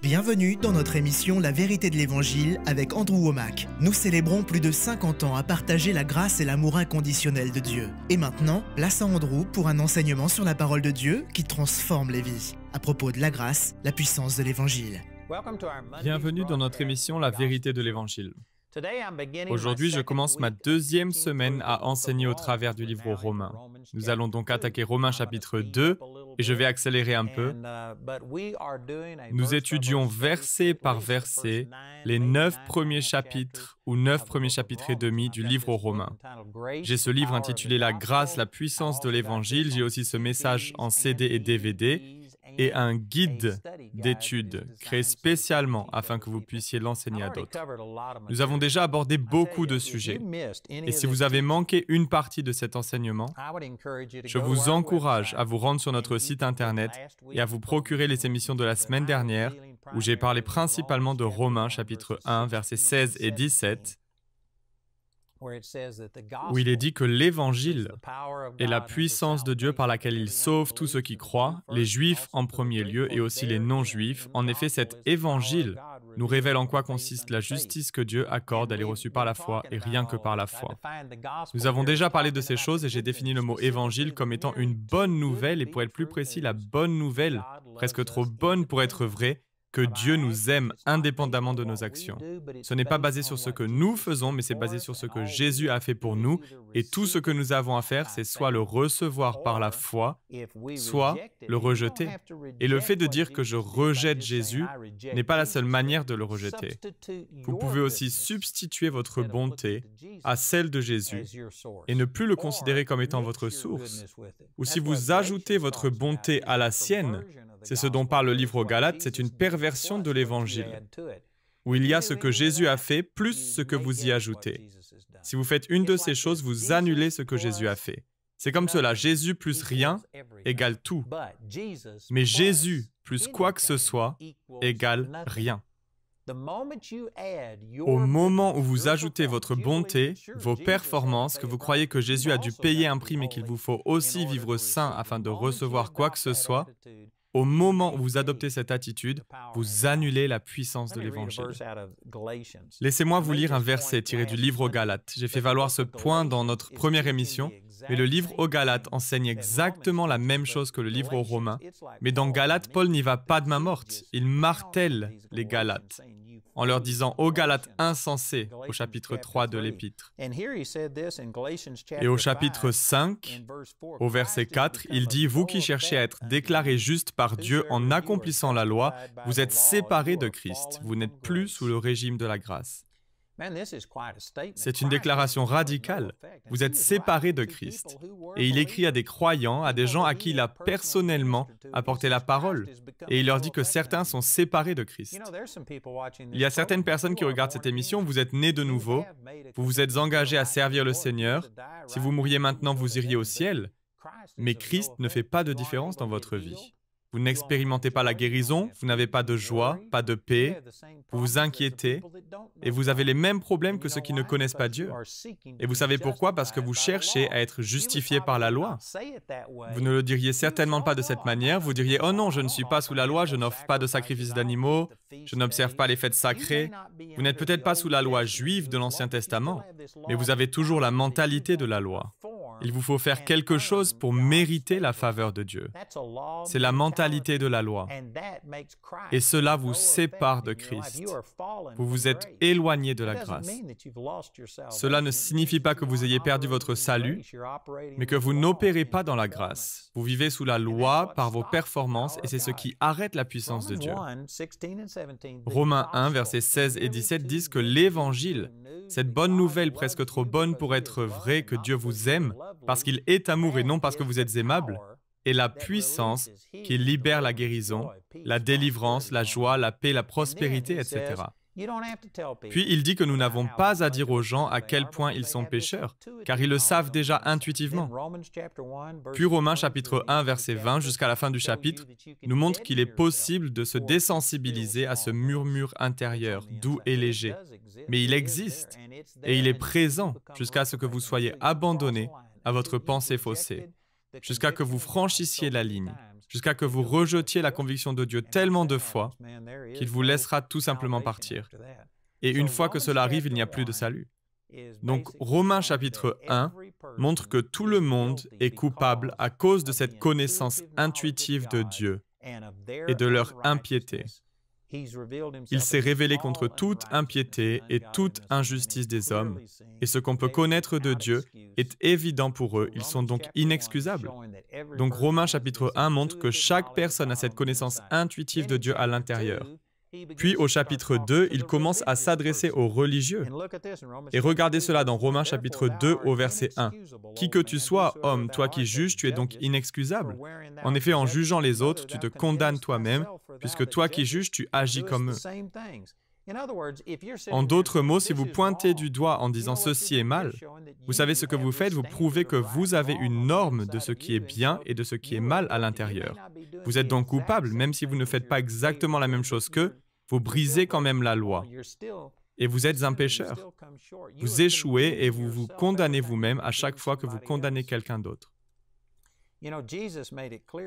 Bienvenue dans notre émission La vérité de l'Évangile avec Andrew Wommack. Nous célébrons plus de 50 ans à partager la grâce et l'amour inconditionnel de Dieu. Et maintenant, place à Andrew pour un enseignement sur la parole de Dieu qui transforme les vies. À propos de la grâce, la puissance de l'Évangile. Bienvenue dans notre émission La vérité de l'Évangile. Aujourd'hui, je commence ma deuxième semaine à enseigner au travers du livre aux Romains. Nous allons donc attaquer Romains chapitre 2 et je vais accélérer un peu. Nous étudions verset par verset les 9 premiers chapitres ou 9 premiers chapitres et demi du livre aux Romains. J'ai ce livre intitulé La grâce, la puissance de l'Évangile. J'ai aussi ce message en CD et DVD et un guide d'études créé spécialement afin que vous puissiez l'enseigner à d'autres. Nous avons déjà abordé beaucoup de sujets. Et si vous avez manqué une partie de cet enseignement, je vous encourage à vous rendre sur notre site internet et à vous procurer les émissions de la semaine dernière où j'ai parlé principalement de Romains chapitre 1, versets 16 et 17, où il est dit que l'Évangile est la puissance de Dieu par laquelle il sauve tous ceux qui croient, les Juifs en premier lieu et aussi les non-Juifs. En effet, cet Évangile nous révèle en quoi consiste la justice que Dieu accorde. Elle est reçue par la foi et rien que par la foi. Nous avons déjà parlé de ces choses et j'ai défini le mot Évangile comme étant une bonne nouvelle et pour être plus précis, la bonne nouvelle, presque trop bonne pour être vraie, que Dieu nous aime indépendamment de nos actions. Ce n'est pas basé sur ce que nous faisons, mais c'est basé sur ce que Jésus a fait pour nous. Et tout ce que nous avons à faire, c'est soit le recevoir par la foi, soit le rejeter. Et le fait de dire que je rejette Jésus n'est pas la seule manière de le rejeter. Vous pouvez aussi substituer votre bonté à celle de Jésus et ne plus le considérer comme étant votre source. Ou si vous ajoutez votre bonté à la sienne, c'est ce dont parle le livre aux Galates, c'est une perversion de l'Évangile, où il y a ce que Jésus a fait plus ce que vous y ajoutez. Si vous faites une de ces choses, vous annulez ce que Jésus a fait. C'est comme cela, Jésus plus rien égale tout. Mais Jésus plus quoi que ce soit égale rien. Au moment où vous ajoutez votre bonté, vos performances, que vous croyez que Jésus a dû payer un prix mais qu'il vous faut aussi vivre saint afin de recevoir quoi que ce soit, au moment où vous adoptez cette attitude, vous annulez la puissance de l'Évangile. Laissez-moi vous lire un verset tiré du livre aux Galates. J'ai fait valoir ce point dans notre première émission, mais le livre aux Galates enseigne exactement la même chose que le livre aux Romains. Mais dans Galates, Paul n'y va pas de main morte. Il martèle les Galates en leur disant « Ô Galates insensés » au chapitre 3 de l'Épître. Et au chapitre 5, au verset 4, il dit « Vous qui cherchez à être déclarés justes par Dieu en accomplissant la loi, vous êtes séparés de Christ, vous n'êtes plus sous le régime de la grâce. » C'est une déclaration radicale. Vous êtes séparés de Christ. Et il écrit à des croyants, à des gens à qui il a personnellement apporté la parole. Et il leur dit que certains sont séparés de Christ. Il y a certaines personnes qui regardent cette émission, vous êtes nés de nouveau, vous vous êtes engagés à servir le Seigneur. Si vous mouriez maintenant, vous iriez au ciel. Mais Christ ne fait pas de différence dans votre vie. Vous n'expérimentez pas la guérison, vous n'avez pas de joie, pas de paix, vous vous inquiétez et vous avez les mêmes problèmes que ceux qui ne connaissent pas Dieu. Et vous savez pourquoi? Parce que vous cherchez à être justifié par la loi. Vous ne le diriez certainement pas de cette manière, vous diriez « Oh non, je ne suis pas sous la loi, je n'offre pas de sacrifices d'animaux, je n'observe pas les fêtes sacrées. » Vous n'êtes peut-être pas sous la loi juive de l'Ancien Testament, mais vous avez toujours la mentalité de la loi. Il vous faut faire quelque chose pour mériter la faveur de Dieu. C'est la mentalité de la loi. Et cela vous sépare de Christ. Vous vous êtes éloigné de la grâce. Cela ne signifie pas que vous ayez perdu votre salut, mais que vous n'opérez pas dans la grâce. Vous vivez sous la loi par vos performances et c'est ce qui arrête la puissance de Dieu. Romains 1, versets 16 et 17 disent que l'Évangile, cette bonne nouvelle presque trop bonne pour être vraie, que Dieu vous aime, parce qu'il est amour et non parce que vous êtes aimable, est la puissance qui libère la guérison, la délivrance, la joie, la paix, la prospérité, etc. Puis il dit que nous n'avons pas à dire aux gens à quel point ils sont pécheurs, car ils le savent déjà intuitivement. Puis Romains chapitre 1, verset 20, jusqu'à la fin du chapitre, nous montre qu'il est possible de se désensibiliser à ce murmure intérieur, doux et léger. Mais il existe, et il est présent jusqu'à ce que vous soyez abandonnés à votre pensée faussée. jusqu'à que vous franchissiez la ligne, jusqu'à que vous rejetiez la conviction de Dieu tellement de fois qu'il vous laissera tout simplement partir. Et une fois que cela arrive, il n'y a plus de salut. Donc, Romains chapitre 1 montre que tout le monde est coupable à cause de cette connaissance intuitive de Dieu et de leur impiété. Il s'est révélé contre toute impiété et toute injustice des hommes, et ce qu'on peut connaître de Dieu est évident pour eux, ils sont donc inexcusables. Donc Romains chapitre 1 montre que chaque personne a cette connaissance intuitive de Dieu à l'intérieur. Puis au chapitre 2, il commence à s'adresser aux religieux. Et regardez cela dans Romains chapitre 2 au verset 1. « Qui que tu sois, homme, toi qui juges, tu es donc inexcusable. En effet, en jugeant les autres, tu te condamnes toi-même, puisque toi qui juges, tu agis comme eux. » En d'autres mots, si vous pointez du doigt en disant « ceci est mal », vous savez ce que vous faites, vous prouvez que vous avez une norme de ce qui est bien et de ce qui est mal à l'intérieur. Vous êtes donc coupable, même si vous ne faites pas exactement la même chose qu'eux, vous brisez quand même la loi. Et vous êtes un pécheur. Vous échouez et vous vous condamnez vous-même à chaque fois que vous condamnez quelqu'un d'autre.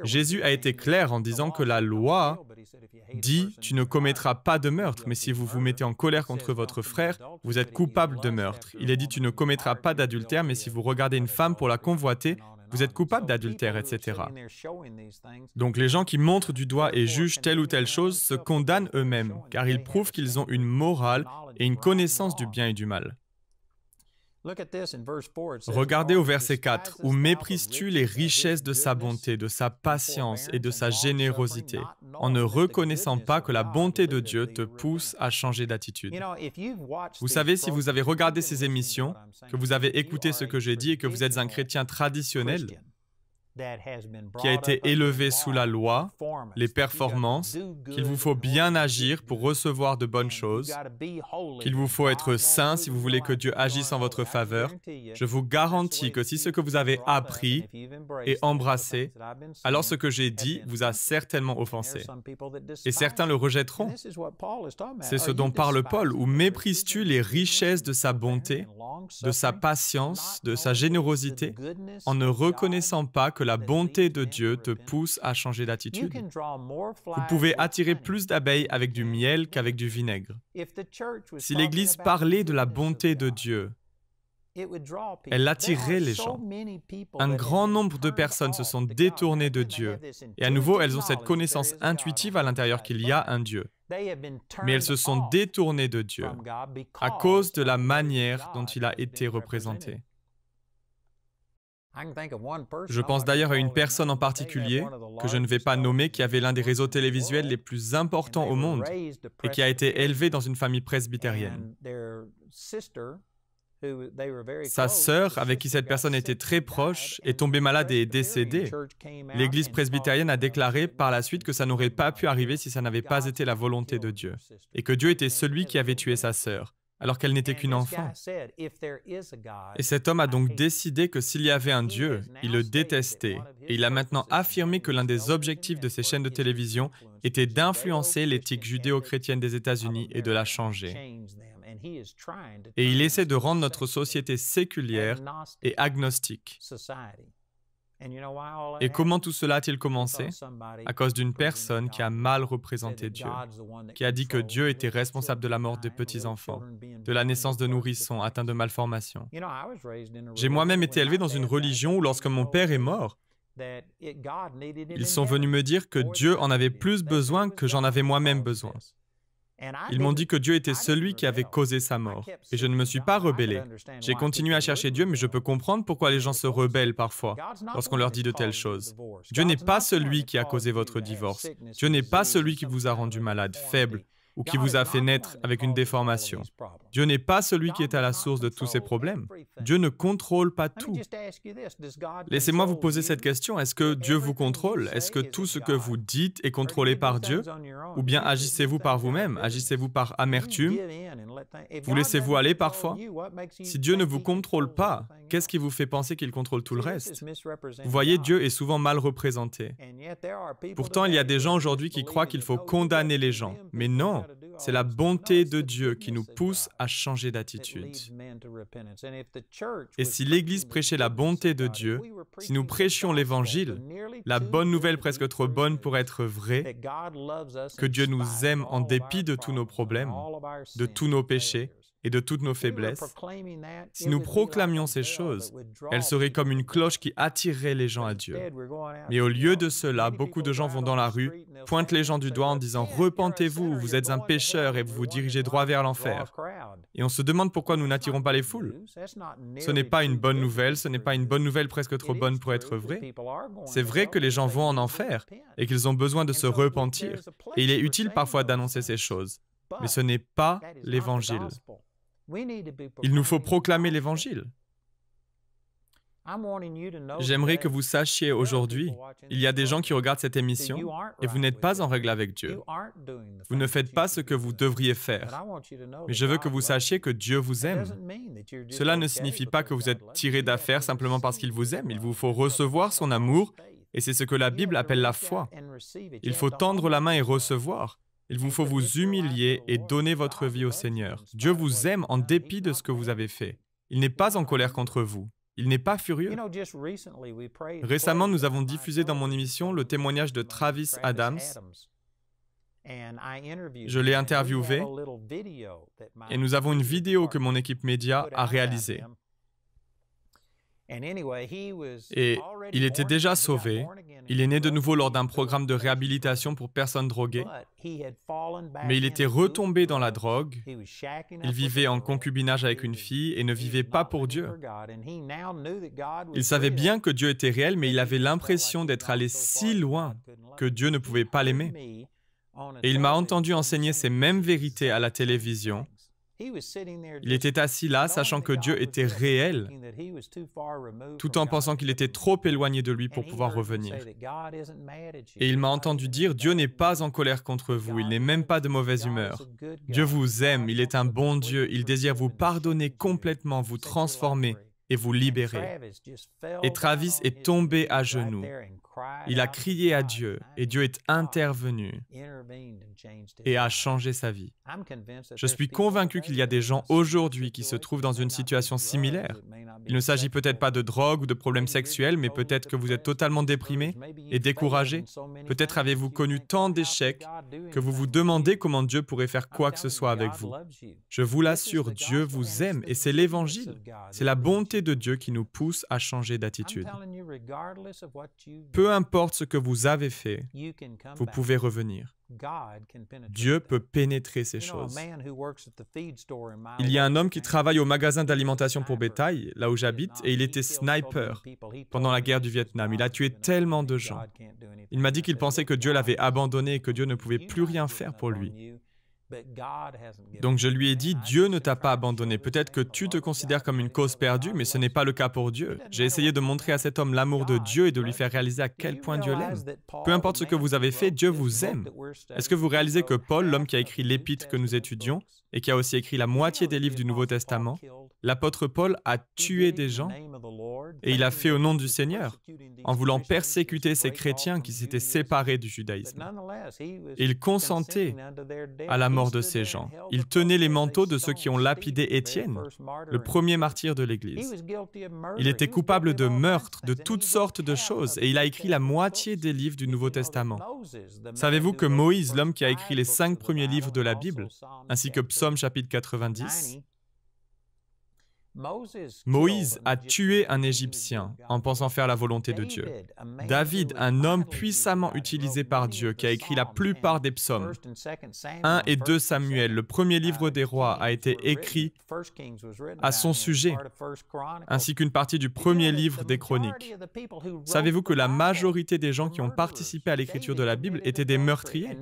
Jésus a été clair en disant que la loi dit « tu ne commettras pas de meurtre », mais si vous vous mettez en colère contre votre frère, vous êtes coupable de meurtre. Il est dit « tu ne commettras pas d'adultère », mais si vous regardez une femme pour la convoiter, vous êtes coupable d'adultère, etc. Donc les gens qui montrent du doigt et jugent telle ou telle chose se condamnent eux-mêmes, car ils prouvent qu'ils ont une morale et une connaissance du bien et du mal. Regardez au verset 4, « Où méprises-tu les richesses de sa bonté, de sa patience et de sa générosité, en ne reconnaissant pas que la bonté de Dieu te pousse à changer d'attitude. » Vous savez, si vous avez regardé ces émissions, que vous avez écouté ce que j'ai dit et que vous êtes un chrétien traditionnel, qui a été élevé sous la loi, les performances, qu'il vous faut bien agir pour recevoir de bonnes choses, qu'il vous faut être saint si vous voulez que Dieu agisse en votre faveur, je vous garantis que si ce que vous avez appris et embrassé, alors ce que j'ai dit vous a certainement offensé. Et certains le rejetteront. C'est ce dont parle Paul, où méprises-tu les richesses de sa bonté, de sa patience, de sa générosité, en ne reconnaissant pas que la bonté de Dieu te pousse à changer d'attitude. Vous pouvez attirer plus d'abeilles avec du miel qu'avec du vinaigre. Si l'Église parlait de la bonté de Dieu, elle attirerait les gens. Un grand nombre de personnes se sont détournées de Dieu. Et à nouveau, elles ont cette connaissance intuitive à l'intérieur qu'il y a un Dieu. Mais elles se sont détournées de Dieu à cause de la manière dont il a été représenté. Je pense d'ailleurs à une personne en particulier, que je ne vais pas nommer, qui avait l'un des réseaux télévisuels les plus importants au monde et qui a été élevé dans une famille presbytérienne. Sa sœur, avec qui cette personne était très proche, est tombée malade et est décédée. L'Église presbytérienne a déclaré par la suite que ça n'aurait pas pu arriver si ça n'avait pas été la volonté de Dieu, et que Dieu était celui qui avait tué sa sœur, alors qu'elle n'était qu'une enfant. Et cet homme a donc décidé que s'il y avait un Dieu, il le détestait, et il a maintenant affirmé que l'un des objectifs de ces chaînes de télévision était d'influencer l'éthique judéo-chrétienne des États-Unis et de la changer. Et il essaie de rendre notre société séculière et agnostique. Et comment tout cela a-t-il commencé? À cause d'une personne qui a mal représenté Dieu, qui a dit que Dieu était responsable de la mort des petits-enfants, de la naissance de nourrissons atteints de malformations. J'ai moi-même été élevé dans une religion où lorsque mon père est mort, ils sont venus me dire que Dieu en avait plus besoin que j'en avais moi-même besoin. Ils m'ont dit que Dieu était celui qui avait causé sa mort. Et je ne me suis pas rebellé. J'ai continué à chercher Dieu, mais je peux comprendre pourquoi les gens se rebellent parfois lorsqu'on leur dit de telles choses. Dieu n'est pas celui qui a causé votre divorce. Dieu n'est pas celui qui vous a rendu malade, faible, ou qui vous a fait naître avec une déformation. Dieu n'est pas celui qui est à la source de tous ces problèmes. Dieu ne contrôle pas tout. Laissez-moi vous poser cette question. Est-ce que Dieu vous contrôle? Est-ce que tout ce que vous dites est contrôlé par Dieu? Ou bien agissez-vous par vous-même? Agissez-vous par amertume? Vous laissez-vous aller parfois? Si Dieu ne vous contrôle pas, qu'est-ce qui vous fait penser qu'il contrôle tout le reste? Vous voyez, Dieu est souvent mal représenté. Pourtant, il y a des gens aujourd'hui qui croient qu'il faut condamner les gens. Mais non, C'est la bonté de Dieu qui nous pousse à changer d'attitude. Et si l'Église prêchait la bonté de Dieu, si nous prêchions l'Évangile, la bonne nouvelle presque trop bonne pour être vraie, que Dieu nous aime en dépit de tous nos problèmes, de tous nos péchés et de toutes nos faiblesses, si nous proclamions ces choses, elles seraient comme une cloche qui attirerait les gens à Dieu. Mais au lieu de cela, beaucoup de gens vont dans la rue, pointent les gens du doigt en disant « Repentez-vous, vous êtes un pécheur et vous vous dirigez droit vers l'enfer ». Et on se demande pourquoi nous n'attirons pas les foules. Ce n'est pas une bonne nouvelle, ce n'est pas une bonne nouvelle presque trop bonne pour être vraie. C'est vrai que les gens vont en enfer et qu'ils ont besoin de se repentir. Et il est utile parfois d'annoncer ces choses. Mais ce n'est pas l'Évangile. Il nous faut proclamer l'Évangile. J'aimerais que vous sachiez aujourd'hui, il y a des gens qui regardent cette émission et vous n'êtes pas en règle avec Dieu. Vous ne faites pas ce que vous devriez faire. Mais je veux que vous sachiez que Dieu vous aime. Cela ne signifie pas que vous êtes tiré d'affaire simplement parce qu'il vous aime. Il vous faut recevoir son amour et c'est ce que la Bible appelle la foi. Il faut tendre la main et recevoir. Il vous faut vous humilier et donner votre vie au Seigneur. Dieu vous aime en dépit de ce que vous avez fait. Il n'est pas en colère contre vous. Il n'est pas furieux. Récemment, nous avons diffusé dans mon émission le témoignage de Travis Adams. Je l'ai interviewé et nous avons une vidéo que mon équipe média a réalisée. Et il était déjà sauvé. Il est né de nouveau lors d'un programme de réhabilitation pour personnes droguées. Mais il était retombé dans la drogue. Il vivait en concubinage avec une fille et ne vivait pas pour Dieu. Il savait bien que Dieu était réel, mais il avait l'impression d'être allé si loin que Dieu ne pouvait pas l'aimer. Et il m'a entendu enseigner ces mêmes vérités à la télévision. Il était assis là, sachant que Dieu était réel, tout en pensant qu'il était trop éloigné de lui pour pouvoir revenir. Et il m'a entendu dire, Dieu n'est pas en colère contre vous, il n'est même pas de mauvaise humeur. Dieu vous aime, il est un bon Dieu, il désire vous pardonner complètement, vous transformer et vous libérer. Et Travis est tombé à genoux. Il a crié à Dieu et Dieu est intervenu et a changé sa vie. Je suis convaincu qu'il y a des gens aujourd'hui qui se trouvent dans une situation similaire. Il ne s'agit peut-être pas de drogue ou de problèmes sexuels, mais peut-être que vous êtes totalement déprimé et découragé. Peut-être avez-vous connu tant d'échecs que vous vous demandez comment Dieu pourrait faire quoi que ce soit avec vous. Je vous l'assure, Dieu vous aime et c'est l'Évangile. C'est la bonté de Dieu qui nous pousse à changer d'attitude. Peu importe ce que vous avez fait, vous pouvez revenir. Dieu peut pénétrer ces choses. Il y a un homme qui travaille au magasin d'alimentation pour bétail, là où j'habite, et il était sniper pendant la guerre du Vietnam. Il a tué tellement de gens. Il m'a dit qu'il pensait que Dieu l'avait abandonné et que Dieu ne pouvait plus rien faire pour lui. Donc je lui ai dit, Dieu ne t'a pas abandonné. Peut-être que tu te considères comme une cause perdue, mais ce n'est pas le cas pour Dieu. J'ai essayé de montrer à cet homme l'amour de Dieu et de lui faire réaliser à quel point Dieu l'aime. Peu importe ce que vous avez fait, Dieu vous aime. Est-ce que vous réalisez que Paul, l'homme qui a écrit l'épître que nous étudions, et qui a aussi écrit la moitié des livres du Nouveau Testament, l'apôtre Paul a tué des gens et il a fait au nom du Seigneur, en voulant persécuter ces chrétiens qui s'étaient séparés du judaïsme. Et il consentait à la mort de ces gens. Il tenait les manteaux de ceux qui ont lapidé Étienne, le premier martyr de l'Église. Il était coupable de meurtre, de toutes sortes de choses, et il a écrit la moitié des livres du Nouveau Testament. Savez-vous que Moïse, l'homme qui a écrit les 5 premiers livres de la Bible, ainsi que Psaume chapitre 90, Moïse a tué un Égyptien en pensant faire la volonté de Dieu. David, un homme puissamment utilisé par Dieu, qui a écrit la plupart des psaumes. 1 et 2 Samuel, le premier livre des rois, a été écrit à son sujet, ainsi qu'une partie du premier livre des chroniques. Savez-vous que la majorité des gens qui ont participé à l'écriture de la Bible étaient des meurtriers?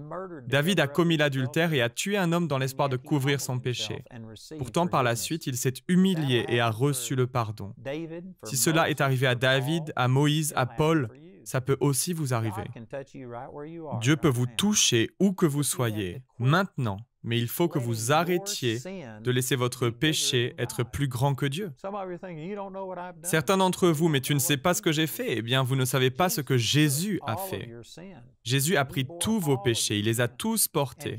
David a commis l'adultère et a tué un homme dans l'espoir de couvrir son péché. Pourtant, par la suite, il s'est humilié et a reçu le pardon. Si cela est arrivé à David, à Moïse, à Paul, ça peut aussi vous arriver. Dieu peut vous toucher où que vous soyez, maintenant, mais il faut que vous arrêtiez de laisser votre péché être plus grand que Dieu. Certains d'entre vous, mais tu ne sais pas ce que j'ai fait. Eh bien, vous ne savez pas ce que Jésus a fait. Jésus a pris tous vos péchés, il les a tous portés.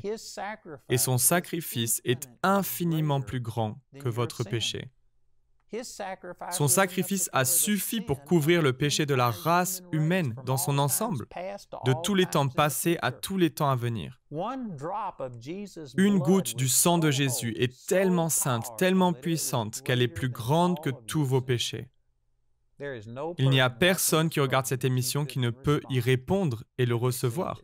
Et son sacrifice est infiniment plus grand que votre péché. Son sacrifice a suffi pour couvrir le péché de la race humaine dans son ensemble, de tous les temps passés à tous les temps à venir. Une goutte du sang de Jésus est tellement sainte, tellement puissante, qu'elle est plus grande que tous vos péchés. Il n'y a personne qui regarde cette émission qui ne peut y répondre et le recevoir.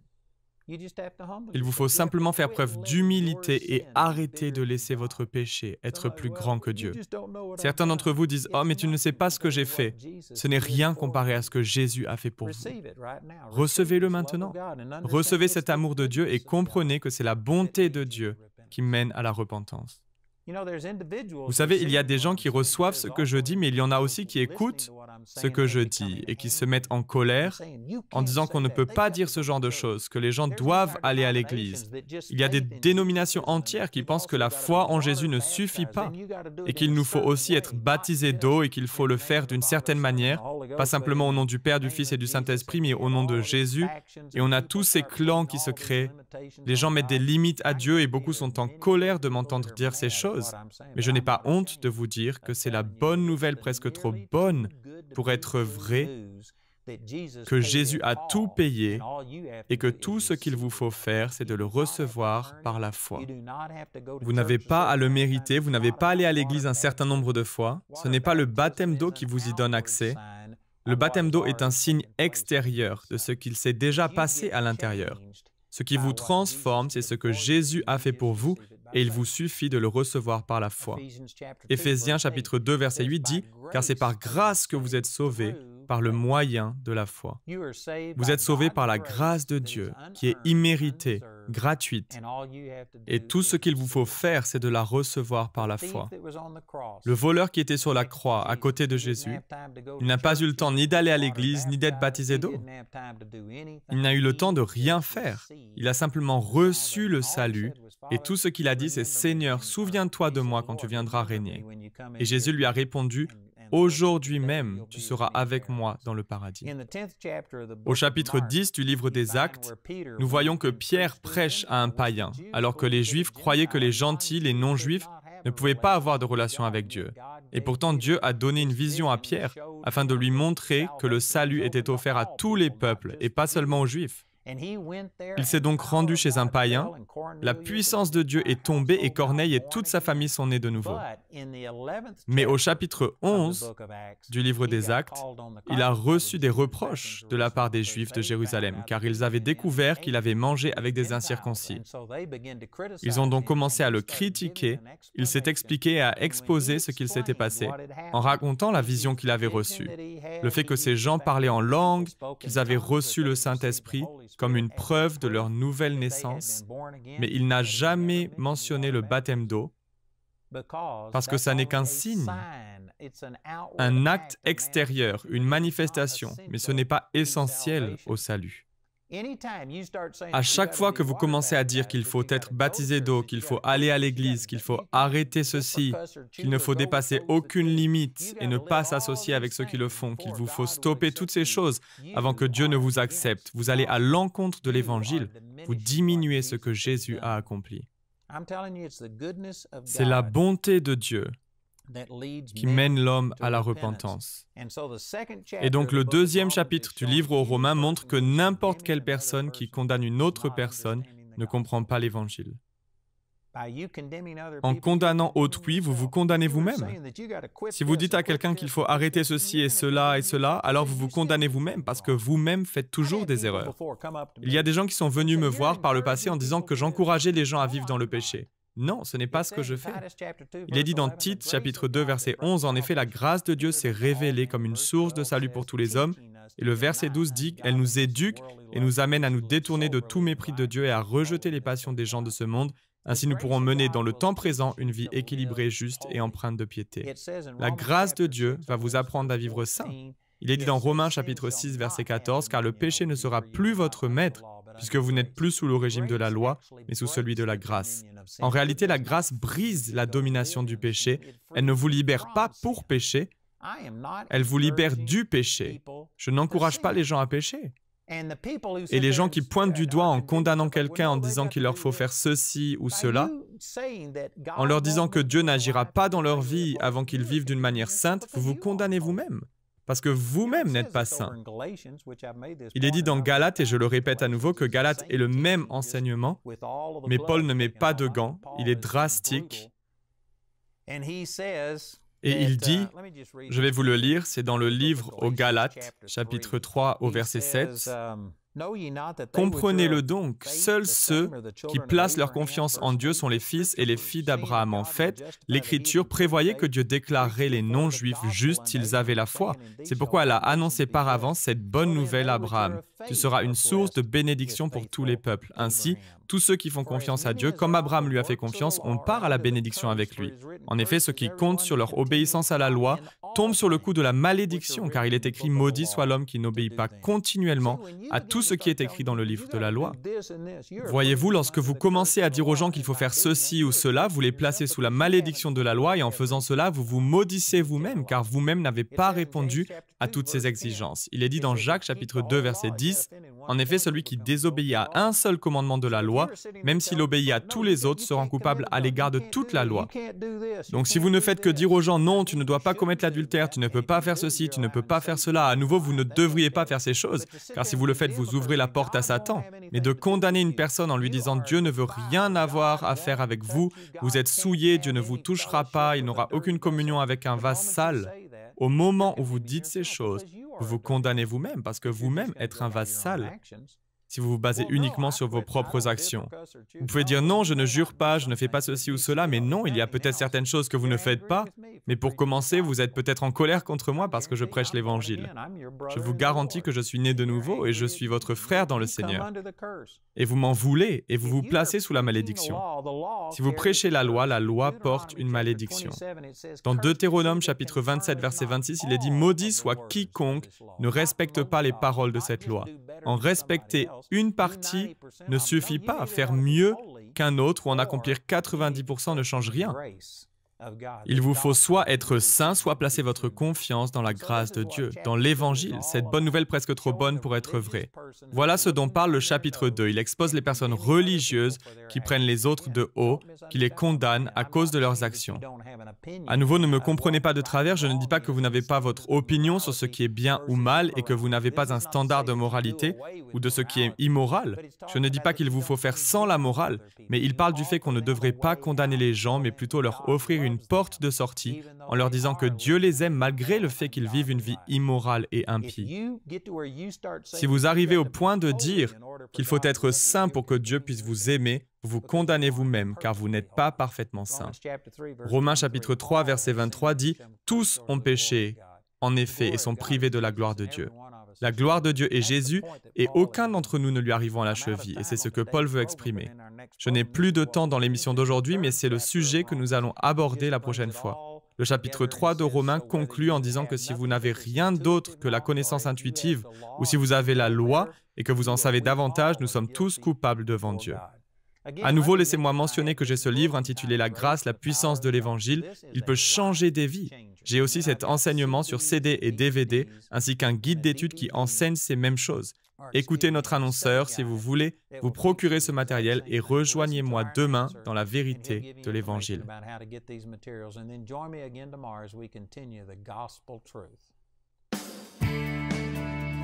Il vous faut simplement faire preuve d'humilité et arrêter de laisser votre péché être plus grand que Dieu. Certains d'entre vous disent « Oh, mais tu ne sais pas ce que j'ai fait. » Ce n'est rien comparé à ce que Jésus a fait pour vous. Recevez-le maintenant. Recevez cet amour de Dieu et comprenez que c'est la bonté de Dieu qui mène à la repentance. Vous savez, il y a des gens qui reçoivent ce que je dis, mais il y en a aussi qui écoutent ce que je dis et qui se mettent en colère en disant qu'on ne peut pas dire ce genre de choses, que les gens doivent aller à l'église. Il y a des dénominations entières qui pensent que la foi en Jésus ne suffit pas et qu'il nous faut aussi être baptisés d'eau et qu'il faut le faire d'une certaine manière, pas simplement au nom du Père, du Fils et du Saint-Esprit, mais au nom de Jésus. Et on a tous ces clans qui se créent. Les gens mettent des limites à Dieu et beaucoup sont en colère de m'entendre dire ces choses. Mais je n'ai pas honte de vous dire que c'est la bonne nouvelle presque trop bonne pour être vraie, que Jésus a tout payé et que tout ce qu'il vous faut faire, c'est de le recevoir par la foi. Vous n'avez pas à le mériter, vous n'avez pas à aller à l'église un certain nombre de fois. Ce n'est pas le baptême d'eau qui vous y donne accès. Le baptême d'eau est un signe extérieur de ce qu'il s'est déjà passé à l'intérieur. Ce qui vous transforme, c'est ce que Jésus a fait pour vous et il vous suffit de le recevoir par la foi. Éphésiens chapitre 2, verset 8 dit « Car c'est par grâce que vous êtes sauvés, par le moyen de la foi. » Vous êtes sauvés par la grâce de Dieu, qui est imméritée, gratuite. Et tout ce qu'il vous faut faire, c'est de la recevoir par la foi. Le voleur qui était sur la croix, à côté de Jésus, il n'a pas eu le temps ni d'aller à l'église, ni d'être baptisé d'eau. Il n'a eu le temps de rien faire. Il a simplement reçu le salut, et tout ce qu'il a dit, c'est « Seigneur, souviens-toi de moi quand tu viendras régner. » Et Jésus lui a répondu « Aujourd'hui même, tu seras avec moi dans le paradis. » Au chapitre 10 du livre des Actes, nous voyons que Pierre prêche à un païen, alors que les Juifs croyaient que les gentils, les non-Juifs, ne pouvaient pas avoir de relation avec Dieu. Et pourtant, Dieu a donné une vision à Pierre afin de lui montrer que le salut était offert à tous les peuples et pas seulement aux Juifs. Il s'est donc rendu chez un païen, la puissance de Dieu est tombée et Corneille et toute sa famille sont nés de nouveau. Mais au chapitre 11 du livre des Actes, il a reçu des reproches de la part des Juifs de Jérusalem, car ils avaient découvert qu'il avait mangé avec des incirconcis. Ils ont donc commencé à le critiquer, il s'est expliqué et a exposé ce qu'il s'était passé, en racontant la vision qu'il avait reçue, le fait que ces gens parlaient en langue, qu'ils avaient reçu le Saint-Esprit, comme une preuve de leur nouvelle naissance, mais il n'a jamais mentionné le baptême d'eau, parce que ça n'est qu'un signe, un acte extérieur, une manifestation, mais ce n'est pas essentiel au salut. À chaque fois que vous commencez à dire qu'il faut être baptisé d'eau, qu'il faut aller à l'église, qu'il faut arrêter ceci, qu'il ne faut dépasser aucune limite et ne pas s'associer avec ceux qui le font, qu'il vous faut stopper toutes ces choses avant que Dieu ne vous accepte, vous allez à l'encontre de l'Évangile, vous diminuez ce que Jésus a accompli. C'est la bonté de Dieu qui mène l'homme à la repentance. Et donc le deuxième chapitre du livre aux Romains montre que n'importe quelle personne qui condamne une autre personne ne comprend pas l'Évangile. En condamnant autrui, vous vous condamnez vous-même. Si vous dites à quelqu'un qu'il faut arrêter ceci et cela, alors vous vous condamnez vous-même parce que vous-même faites toujours des erreurs. Il y a des gens qui sont venus me voir par le passé en disant que j'encourageais les gens à vivre dans le péché. Non, ce n'est pas ce que je fais. Il est dit dans Tite, chapitre 2, verset 11, « En effet, la grâce de Dieu s'est révélée comme une source de salut pour tous les hommes. » Et le verset 12 dit « Elle nous éduque et nous amène à nous détourner de tout mépris de Dieu et à rejeter les passions des gens de ce monde. Ainsi, nous pourrons mener dans le temps présent une vie équilibrée, juste et empreinte de piété. » La grâce de Dieu va vous apprendre à vivre saint. Il est dit dans Romains, chapitre 6, verset 14, « Car le péché ne sera plus votre maître, puisque vous n'êtes plus sous le régime de la loi, mais sous celui de la grâce. En réalité, la grâce brise la domination du péché. Elle ne vous libère pas pour pécher, elle vous libère du péché. Je n'encourage pas les gens à pécher. Et les gens qui pointent du doigt en condamnant quelqu'un en disant qu'il leur faut faire ceci ou cela, en leur disant que Dieu n'agira pas dans leur vie avant qu'ils vivent d'une manière sainte, vous vous condamnez vous-même, parce que vous-même n'êtes pas saint. Il est dit dans Galates, et je le répète à nouveau, que Galates est le même enseignement, mais Paul ne met pas de gants, il est drastique. Et il dit, je vais vous le lire, c'est dans le livre aux Galates, chapitre 3 au verset 7, « Comprenez-le donc, seuls ceux qui placent leur confiance en Dieu sont les fils et les filles d'Abraham. En fait, l'Écriture prévoyait que Dieu déclarerait les non-juifs justes s'ils avaient la foi. C'est pourquoi elle a annoncé par avance cette bonne nouvelle à Abraham. Tu seras une source de bénédiction pour tous les peuples. Ainsi, tous ceux qui font confiance à Dieu, comme Abraham lui a fait confiance, on part à la bénédiction avec lui. En effet, ceux qui comptent sur leur obéissance à la loi tombent sur le coup de la malédiction, car il est écrit « Maudit soit l'homme qui n'obéit pas continuellement à tout ce qui est écrit dans le livre de la loi. » Voyez-vous, lorsque vous commencez à dire aux gens qu'il faut faire ceci ou cela, vous les placez sous la malédiction de la loi et en faisant cela, vous vous maudissez vous-même, car vous-même n'avez pas répondu à toutes ces exigences. Il est dit dans Jacques chapitre 2 verset 10, « En effet, celui qui désobéit à un seul commandement de la loi, même s'il obéit à tous les autres, se rend coupable à l'égard de toute la loi. » Donc si vous ne faites que dire aux gens « Non, tu ne dois pas commettre l'adultère, tu ne peux pas faire ceci, tu ne peux pas faire cela », à nouveau, vous ne devriez pas faire ces choses, car si vous le faites, vous ouvrez la porte à Satan. Mais de condamner une personne en lui disant « Dieu ne veut rien avoir à faire avec vous, vous êtes souillés, Dieu ne vous touchera pas, il n'aura aucune communion avec un vase sale », au moment où vous dites ces choses, vous vous condamnez vous-même parce que vous-même êtes un vase sale. Si vous vous basez uniquement sur vos propres actions. Vous pouvez dire « Non, je ne jure pas, je ne fais pas ceci ou cela », mais non, il y a peut-être certaines choses que vous ne faites pas, mais pour commencer, vous êtes peut-être en colère contre moi parce que je prêche l'Évangile. Je vous garantis que je suis né de nouveau et je suis votre frère dans le Seigneur. Et vous m'en voulez et vous vous placez sous la malédiction. Si vous prêchez la loi porte une malédiction. Dans Deutéronome chapitre 27, verset 26, il est dit « Maudit soit quiconque ne respecte pas les paroles de cette loi. » En respecter une partie ne suffit pas à faire mieux qu'un autre ou en accomplir 90% ne change rien. Il vous faut soit être saint, soit placer votre confiance dans la grâce de Dieu, dans l'Évangile, cette bonne nouvelle presque trop bonne pour être vraie. Voilà ce dont parle le chapitre 2. Il expose les personnes religieuses qui prennent les autres de haut, qui les condamnent à cause de leurs actions. À nouveau, ne me comprenez pas de travers, je ne dis pas que vous n'avez pas votre opinion sur ce qui est bien ou mal et que vous n'avez pas un standard de moralité ou de ce qui est immoral. Je ne dis pas qu'il vous faut faire sans la morale, mais il parle du fait qu'on ne devrait pas condamner les gens, mais plutôt leur offrir une porte de sortie en leur disant que Dieu les aime malgré le fait qu'ils vivent une vie immorale et impie. Si vous arrivez au point de dire qu'il faut être saint pour que Dieu puisse vous aimer, vous vous condamnez vous-même car vous n'êtes pas parfaitement saint. Romains chapitre 3 verset 23 dit « Tous ont péché, en effet, et sont privés de la gloire de Dieu. » La gloire de Dieu est Jésus et aucun d'entre nous ne lui arrivons à la cheville. Et c'est ce que Paul veut exprimer. Je n'ai plus de temps dans l'émission d'aujourd'hui, mais c'est le sujet que nous allons aborder la prochaine fois. Le chapitre 3 de Romains conclut en disant que si vous n'avez rien d'autre que la connaissance intuitive ou si vous avez la loi et que vous en savez davantage, nous sommes tous coupables devant Dieu. À nouveau, laissez-moi mentionner que j'ai ce livre intitulé « La grâce, la puissance de l'Évangile ». Il peut changer des vies. J'ai aussi cet enseignement sur CD et DVD, ainsi qu'un guide d'études qui enseigne ces mêmes choses. Écoutez notre annonceur si vous voulez vous procurer ce matériel et rejoignez-moi demain dans la vérité de l'Évangile.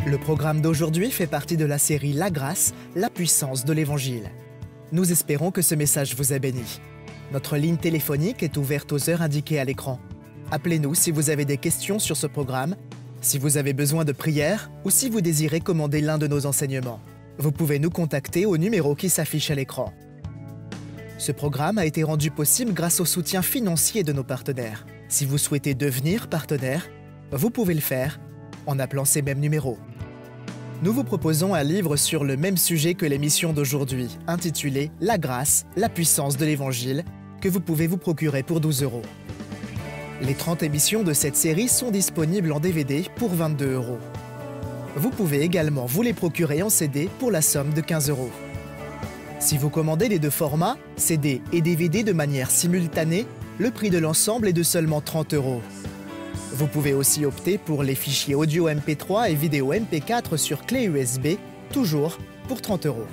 Le programme d'aujourd'hui fait partie de la série La grâce, la puissance de l'Évangile. Nous espérons que ce message vous a béni. Notre ligne téléphonique est ouverte aux heures indiquées à l'écran. Appelez-nous si vous avez des questions sur ce programme, si vous avez besoin de prière ou si vous désirez commander l'un de nos enseignements. Vous pouvez nous contacter au numéro qui s'affiche à l'écran. Ce programme a été rendu possible grâce au soutien financier de nos partenaires. Si vous souhaitez devenir partenaire, vous pouvez le faire en appelant ces mêmes numéros. Nous vous proposons un livre sur le même sujet que l'émission d'aujourd'hui, intitulé « La grâce, la puissance de l'Évangile », que vous pouvez vous procurer pour 12 €. Les 30 émissions de cette série sont disponibles en DVD pour 22 €. Vous pouvez également vous les procurer en CD pour la somme de 15 €. Si vous commandez les deux formats, CD et DVD de manière simultanée, le prix de l'ensemble est de seulement 30 €. Vous pouvez aussi opter pour les fichiers audio MP3 et vidéo MP4 sur clé USB, toujours pour 30 €.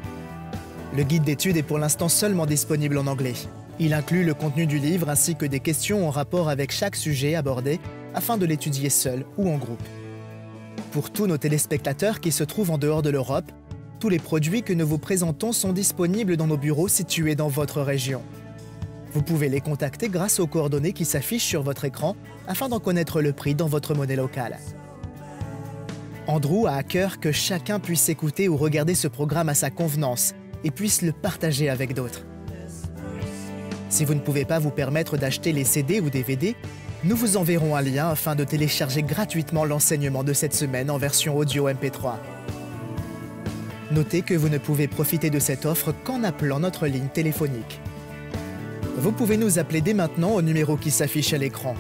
Le guide d'études est pour l'instant seulement disponible en anglais. Il inclut le contenu du livre ainsi que des questions en rapport avec chaque sujet abordé afin de l'étudier seul ou en groupe. Pour tous nos téléspectateurs qui se trouvent en dehors de l'Europe, tous les produits que nous vous présentons sont disponibles dans nos bureaux situés dans votre région. Vous pouvez les contacter grâce aux coordonnées qui s'affichent sur votre écran afin d'en connaître le prix dans votre monnaie locale. Andrew a à cœur que chacun puisse écouter ou regarder ce programme à sa convenance et puisse le partager avec d'autres. Si vous ne pouvez pas vous permettre d'acheter les CD ou DVD, nous vous enverrons un lien afin de télécharger gratuitement l'enseignement de cette semaine en version audio MP3. Notez que vous ne pouvez profiter de cette offre qu'en appelant notre ligne téléphonique. Vous pouvez nous appeler dès maintenant au numéro qui s'affiche à l'écran.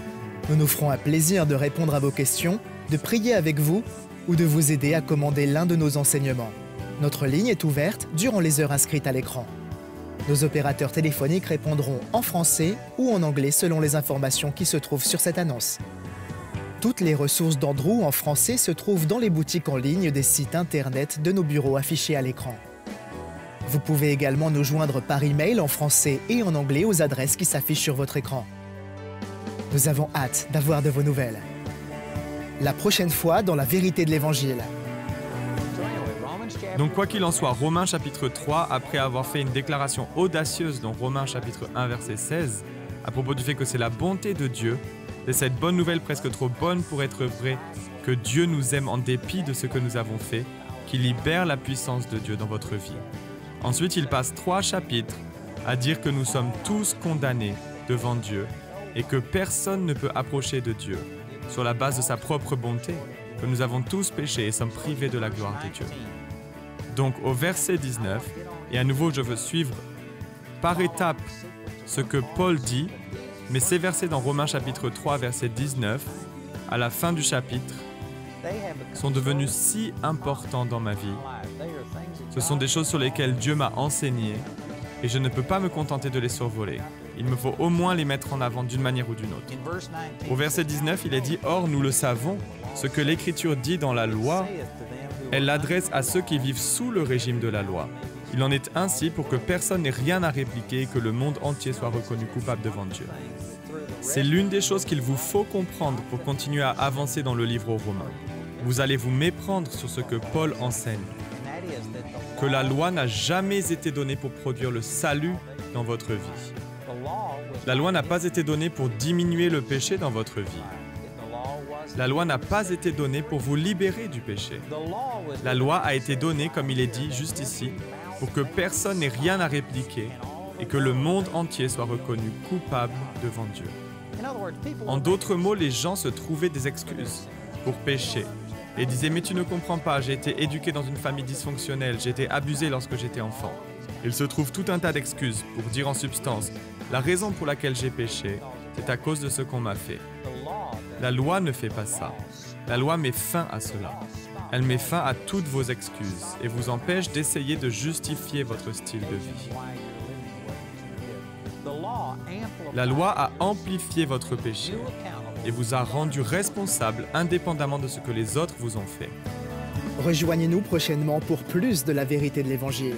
Nous nous ferons un plaisir de répondre à vos questions, de prier avec vous ou de vous aider à commander l'un de nos enseignements. Notre ligne est ouverte durant les heures inscrites à l'écran. Nos opérateurs téléphoniques répondront en français ou en anglais selon les informations qui se trouvent sur cette annonce. Toutes les ressources d'Andrew en français se trouvent dans les boutiques en ligne des sites internet de nos bureaux affichés à l'écran. Vous pouvez également nous joindre par email en français et en anglais aux adresses qui s'affichent sur votre écran. Nous avons hâte d'avoir de vos nouvelles. La prochaine fois dans la vérité de l'Évangile. Donc quoi qu'il en soit, Romains chapitre 3, après avoir fait une déclaration audacieuse dans Romains chapitre 1 verset 16, à propos du fait que c'est la bonté de Dieu, c'est cette bonne nouvelle presque trop bonne pour être vraie, que Dieu nous aime en dépit de ce que nous avons fait, qui libère la puissance de Dieu dans votre vie. Ensuite, il passe 3 chapitres à dire que nous sommes tous condamnés devant Dieu et que personne ne peut approcher de Dieu sur la base de sa propre bonté, que nous avons tous péché et sommes privés de la gloire de Dieu. Donc au verset 19, et à nouveau je veux suivre par étapes ce que Paul dit, mais ces versets dans Romains chapitre 3 verset 19, à la fin du chapitre, sont devenus si importants dans ma vie. Ce sont des choses sur lesquelles Dieu m'a enseigné et je ne peux pas me contenter de les survoler. Il me faut au moins les mettre en avant d'une manière ou d'une autre. Au verset 19, il est dit « Or, nous le savons, ce que l'Écriture dit dans la loi, elle l'adresse à ceux qui vivent sous le régime de la loi. Il en est ainsi pour que personne n'ait rien à répliquer et que le monde entier soit reconnu coupable devant Dieu. » C'est l'une des choses qu'il vous faut comprendre pour continuer à avancer dans le livre aux Romains. Vous allez vous méprendre sur ce que Paul enseigne. Que la loi n'a jamais été donnée pour produire le salut dans votre vie. La loi n'a pas été donnée pour diminuer le péché dans votre vie. La loi n'a pas été donnée pour vous libérer du péché. La loi a été donnée, comme il est dit juste ici, pour que personne n'ait rien à répliquer et que le monde entier soit reconnu coupable devant Dieu. En d'autres mots, les gens se trouvaient des excuses pour pécher et disaient « Mais tu ne comprends pas, j'ai été éduqué dans une famille dysfonctionnelle, j'ai été abusé lorsque j'étais enfant. » Il se trouve tout un tas d'excuses pour dire en substance « La raison pour laquelle j'ai péché, c'est à cause de ce qu'on m'a fait. » La loi ne fait pas ça. La loi met fin à cela. Elle met fin à toutes vos excuses et vous empêche d'essayer de justifier votre style de vie. La loi a amplifié votre péché et vous a rendu responsable indépendamment de ce que les autres vous ont fait. Rejoignez-nous prochainement pour plus de la vérité de l'Évangile.